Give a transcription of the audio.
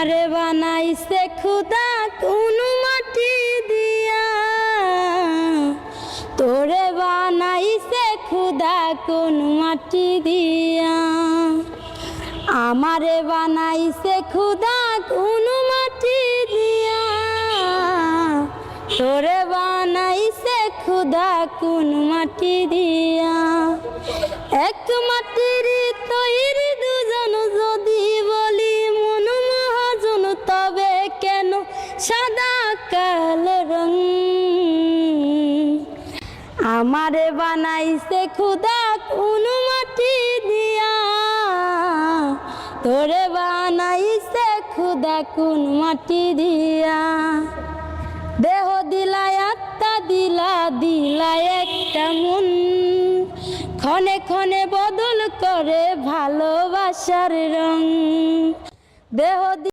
আমারে বানাইছে খুদা কোন মাটি দিয়া, তোরে বানাইছে খুদা কোন মাটি দিয়া। আমারে বানাইছে খুদা কোন মাটি দিয়া, তোরে বানাইছে খুদা কোন মাটি দিয়া। এক মাটির তৈরি দুজন যদি বলি মন মহাজন, তবে কেন সাদা কালো রং? আমারে বানাইছে খুদা কোন মাটি দিয়া, তোরে বানাইছে খুদা কোন মাটি দিয়া। দেহ দিলাই আত্মা দিলা, দিলাই একটা মন, ক্ষণে ক্ষণে বদল করে ভালোবাসার রং। দেহ